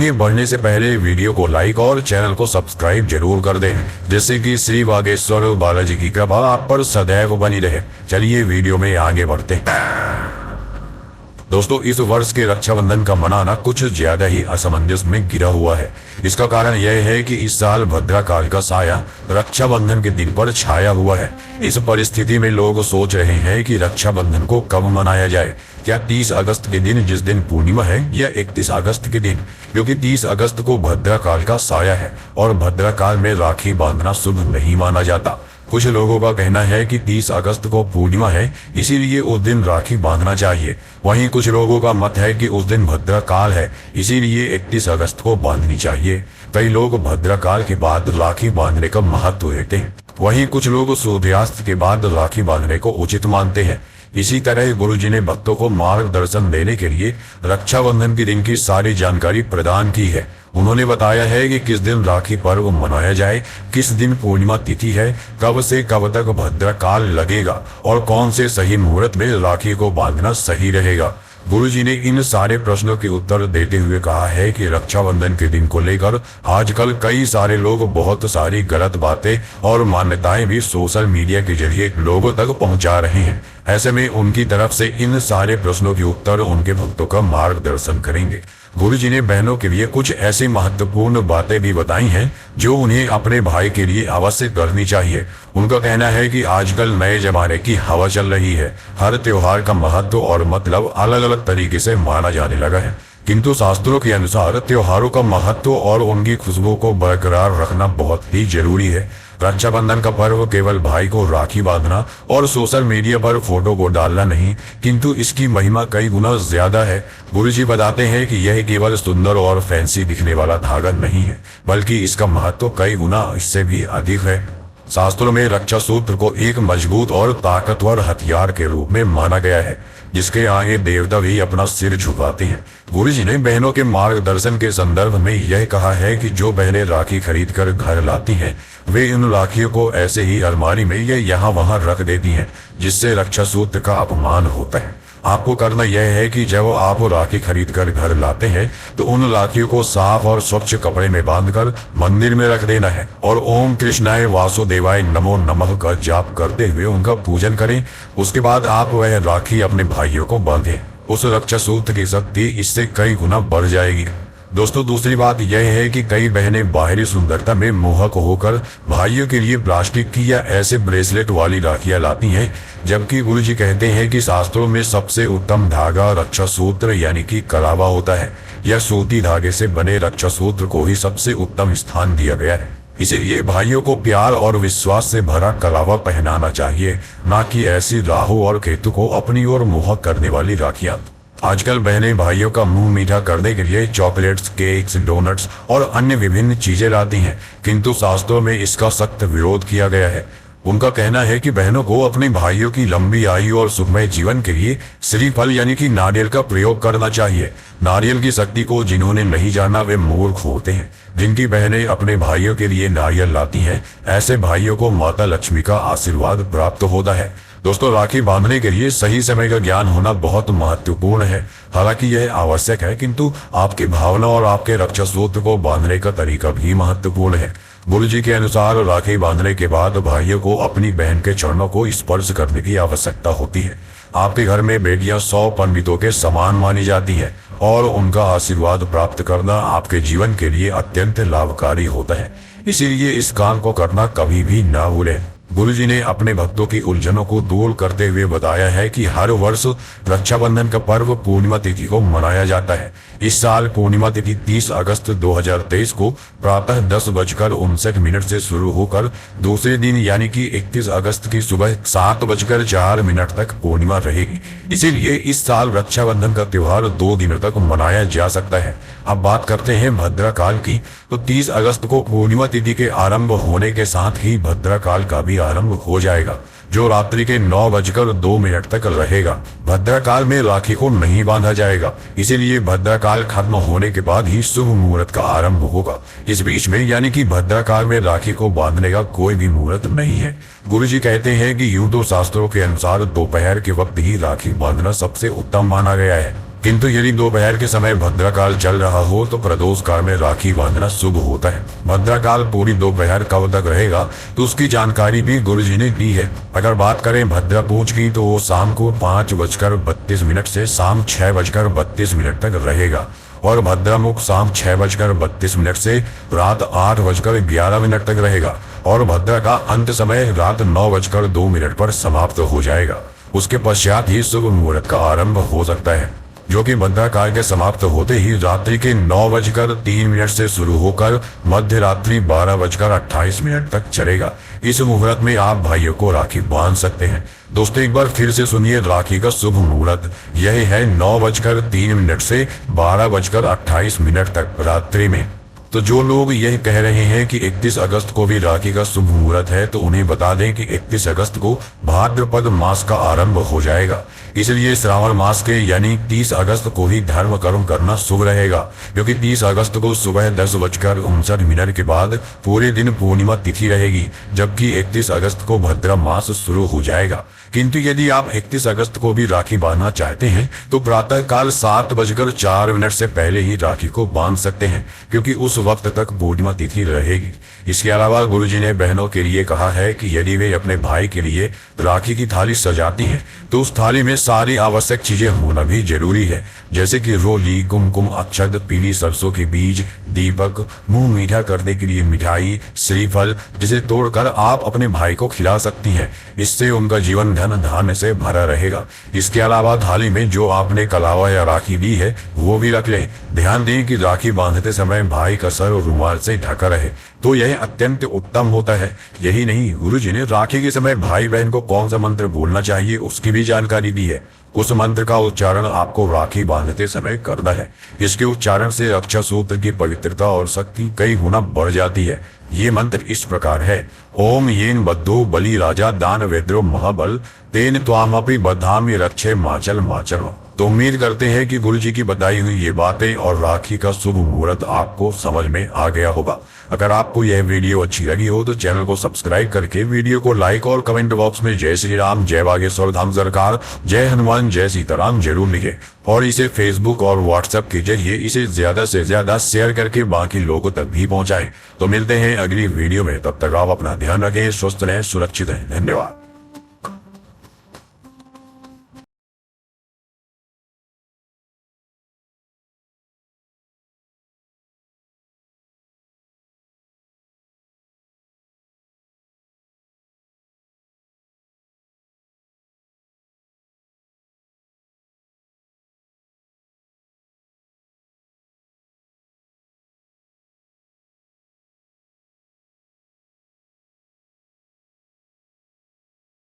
आगे बढ़ने से पहले वीडियो को लाइक और चैनल को सब्सक्राइब जरूर कर दें, जिससे कि श्री बागेश्वर बालाजी की कृपा आप पर सदैव बनी रहे। चलिए वीडियो में आगे बढ़ते हैं। दोस्तों, इस वर्ष के रक्षाबंधन का मनाना कुछ ज्यादा ही असमंजस में घिरा हुआ है। इसका कारण यह है कि इस साल भद्राकाल का साया रक्षाबंधन के दिन पर छाया हुआ है। इस परिस्थिति में लोग सोच रहे हैं कि रक्षाबंधन को कब मनाया जाए। क्या 30 अगस्त के दिन, जिस दिन पूर्णिमा है, या 31 अगस्त के दिन, क्योंकि 30 अगस्त को भद्राकाल का साया है और भद्राकाल में राखी बांधना शुभ नहीं माना जाता। कुछ लोगों का कहना है कि 30 अगस्त को पूर्णिमा है, इसीलिए उस दिन राखी बांधना चाहिए। वहीं कुछ लोगों का मत है कि उस दिन भद्राकाल है, इसीलिए 31 अगस्त को बांधनी चाहिए। कई लोग भद्राकाल के बाद राखी बांधने का महत्व देते हैं, वहीं कुछ लोग सूर्यास्त के बाद राखी बांधने को उचित मानते हैं। इसी तरह गुरुजी ने भक्तों को मार्गदर्शन देने के लिए रक्षाबंधन के दिन की सारी जानकारी प्रदान की है। उन्होंने बताया है कि किस दिन राखी पर्व मनाया जाए, किस दिन पूर्णिमा तिथि है, कब से कब तक भद्राकाल लगेगा और कौन से सही मुहूर्त में राखी को बांधना सही रहेगा। गुरुजी ने इन सारे प्रश्नों के उत्तर देते हुए कहा है कि रक्षाबंधन के दिन को लेकर आजकल कई सारे लोग बहुत सारी गलत बातें और मान्यताएं भी सोशल मीडिया के जरिए लोगों तक पहुंचा रहे हैं। ऐसे में उनकी तरफ से इन सारे प्रश्नों के उत्तर उनके भक्तों का मार्गदर्शन करेंगे। गुरुजी ने बहनों के लिए कुछ ऐसी महत्वपूर्ण बातें भी बताई हैं जो उन्हें अपने भाई के लिए अवश्य करनी चाहिए। उनका कहना है कि आजकल नए जमाने की हवा चल रही है। हर त्योहार का महत्व और मतलब अलग अलग तरीके से माना जाने लगा है, किंतु शास्त्रों के अनुसार त्योहारों का महत्व और उनकी खुशबू को बरकरार रखना बहुत ही जरूरी है। रक्षाबंधन का पर्व केवल भाई को राखी बांधना और सोशल मीडिया पर फोटो को डालना नहीं, किंतु इसकी महिमा कई गुना ज्यादा है। गुरुजी बताते हैं कि यह केवल सुंदर और फैंसी दिखने वाला धागा नहीं है, बल्कि इसका महत्व कई गुना इससे भी अधिक है। शास्त्रों में रक्षा सूत्र को एक मजबूत और ताकतवर हथियार के रूप में माना गया है, जिसके आगे देवता भी अपना सिर झुकाते हैं। गुरुजी ने बहनों के मार्गदर्शन के संदर्भ में यह कहा है कि जो बहनें राखी खरीद कर घर लाती हैं, वे इन राखियों को ऐसे ही अलमारी में या यहाँ वहाँ रख देती हैं, जिससे रक्षा सूत्र का अपमान होता है। आपको करना यह है कि जब आप राखी खरीद कर घर लाते हैं तो उन राखियों को साफ और स्वच्छ कपड़े में बांधकर मंदिर में रख देना है और ओम कृष्णाय वासुदेवाय नमो नमः का जाप करते हुए उनका पूजन करें। उसके बाद आप वह राखी अपने भाइयों को बांधें। उस रक्षा सूत्र की शक्ति इससे कई गुना बढ़ जाएगी। दोस्तों, दूसरी बात यह है कि कई बहनें बाहरी सुंदरता में मोहक होकर भाइयों के लिए प्लास्टिक की या ऐसे ब्रेसलेट वाली राखियां लाती हैं, जबकि गुरुजी कहते हैं कि शास्त्रों में सबसे उत्तम धागा रक्षा सूत्र यानी कि कलावा होता है। यह सूती धागे से बने रक्षा सूत्र को ही सबसे उत्तम स्थान दिया गया है। इसीलिए भाइयों को प्यार और विश्वास से भरा कलावा पहनाना चाहिए, न कि ऐसी राहु और केतु को अपनी ओर मोहक करने वाली राखियां। आजकल बहनें भाइयों का मुंह मीठा करने के लिए चॉकलेट्स, केक्स, डोनट्स और अन्य विभिन्न चीजें लाती हैं, किंतु शास्त्रों में इसका सख्त विरोध किया गया है। उनका कहना है कि बहनों को अपने भाइयों की लंबी आयु और सुखमय जीवन के लिए श्रीफल यानी कि नारियल का प्रयोग करना चाहिए। नारियल की शक्ति को जिन्होंने नहीं जाना वे मूर्ख होते हैं। जिनकी बहनें अपने भाइयों के लिए नारियल लाती हैं, ऐसे भाइयों को माता लक्ष्मी का आशीर्वाद प्राप्त होता है। दोस्तों, राखी बांधने के लिए सही समय का ज्ञान होना बहुत महत्वपूर्ण है। हालांकि यह आवश्यक है, किंतु आपकी भावना और आपके रक्षा सूत्र को बांधने का तरीका भी महत्वपूर्ण है। गुरुजी के अनुसार राखी बांधने के बाद भाइयों को अपनी बहन के चरणों को स्पर्श करने की आवश्यकता होती है। आपके घर में बेटियां 100 पंडितों के समान मानी जाती है और उनका आशीर्वाद प्राप्त करना आपके जीवन के लिए अत्यंत लाभकारी होता है। इसीलिए इस काम को करना कभी भी ना भूलें। गुरुजी ने अपने भक्तों की उलझनों को दूर करते हुए बताया है कि हर वर्ष रक्षाबंधन का पर्व पूर्णिमा तिथि को मनाया जाता है। इस साल पूर्णिमा तिथि 30 अगस्त 2023 को प्रातः 10:59 से शुरू होकर दूसरे दिन यानी कि 31 अगस्त की सुबह 7:04 तक पूर्णिमा रहेगी। इसीलिए इस साल रक्षाबंधन का त्योहार 2 दिनों तक मनाया जा सकता है। अब बात करते हैं भद्राकाल की, तो 30 अगस्त को पूर्णिमा तिथि के आरंभ होने के साथ ही भद्राकाल का भी आरंभ हो जाएगा, जो रात्रि के 9:02 तक रहेगा। भद्राकाल में राखी को नहीं बांधा जाएगा, इसीलिए भद्राकाल खत्म होने के बाद ही शुभ मुहूर्त का आरंभ होगा। इस बीच में यानी कि भद्राकाल में राखी को बांधने का कोई भी मुहूर्त नहीं है। गुरुजी कहते हैं कि यूं तो शास्त्रों के अनुसार दोपहर के वक्त ही राखी बांधना सबसे उत्तम माना गया है, किंतु यदि दोपहर के समय भद्रकाल चल रहा हो तो प्रदोष काल में राखी बांधना शुभ होता है। भद्रकाल पूरी दोपहर कब तक रहेगा तो उसकी जानकारी भी गुरुजी ने दी है। अगर बात करें भद्रपूज की तो वो शाम को 5:32 से शाम 6:32 तक रहेगा और भद्रमुख शाम 6:32 से रात 8:11 तक रहेगा और भद्र का अंत समय रात 9:02 पर समाप्त हो जाएगा। उसके पश्चात ही शुभ मुहूर्त का आरंभ हो सकता है, जो कि भद्रकाल के समाप्त होते ही रात्रि के 9:03 से शुरू होकर मध्य रात्रि 12:28 तक चलेगा। इस मुहूर्त में आप भाइयों को राखी बांध सकते हैं। दोस्तों एक बार फिर से सुनिए राखी का शुभ मुहूर्त यही है 9:03 से 12:28 तक रात्रि में। तो जो लोग यह कह रहे हैं कि 31 अगस्त को भी राखी का शुभ मुहूर्त है तो उन्हें बता दें कि 31 अगस्त को भाद्रपद मास का आरंभ हो जाएगा। इसलिए श्रावण मास के यानी 30 अगस्त को ही धर्म कर्म करना शुभ रहेगा, क्योंकि 30 अगस्त को सुबह 10:59 के बाद पूरे दिन पूर्णिमा तिथि रहेगी, जबकि 31 अगस्त को भद्र मास शुरू हो जाएगा। किंतु यदि आप 31 अगस्त को भी राखी बांधना चाहते हैं तो प्रातः काल 7:04 से पहले ही राखी को बांध सकते हैं, क्योंकि उस वक्त तक पूर्णिमा तिथि रहेगी। इसके अलावा गुरुजी ने बहनों के लिए कहा है कि यदि वे अपने भाई के लिए राखी की थाली सजाती हैं तो उस थाली में सारी आवश्यक चीजें होना भी जरूरी है, जैसे कि रोली, कुमकुम, अक्षत, पीली सरसों के बीज, दीपक, मुंह मीठा करने के लिए मिठाई, श्रीफल, जिसे तोड़कर आप अपने भाई को खिला सकती हैं। इससे उनका जीवन धन धान्य से भरा रहेगा। इसके अलावा थाली में जो आपने कलावा या राखी दी है वो भी रख लें। ध्यान दें कि राखी बांधते समय भाई का सर रुमाल से ढका रहे, तो यह अत्यंत उत्तम होता है। यही नहीं, गुरुजी ने राखी के समय भाई बहन को कौन सा मंत्र बोलना चाहिए उसकी भी जानकारी दी है। उस मंत्र का उच्चारण आपको राखी बांधते समय करना है। इसके उच्चारण से रक्षा सूत्र की पवित्रता और शक्ति कई गुना बढ़ जाती है। ये मंत्र इस प्रकार है: ओम येन बद्धो बलि राजा दान वेद्रो महाबल तेन त्वामपि बधामि रक्षे माचल माचल। तो उम्मीद करते हैं कि गुरुजी की बताई हुई ये बातें और राखी का शुभ मुहूर्त आपको समझ में आ गया होगा। अगर आपको यह वीडियो अच्छी लगी हो तो चैनल को सब्सक्राइब करके वीडियो को लाइक और कमेंट बॉक्स में जय श्री राम, जय बागेश्वर धाम सरकार, जय हनुमान, जय सीताराम जरूर लिखें और इसे फेसबुक और व्हाट्सएप के जरिए इसे ज्यादा से ज्यादा शेयर करके बाकी लोगों तक भी पहुंचाएं। तो मिलते हैं अगली वीडियो में, तब तक आप अपना ध्यान रखें, स्वस्थ रहें, सुरक्षित रहें। धन्यवाद।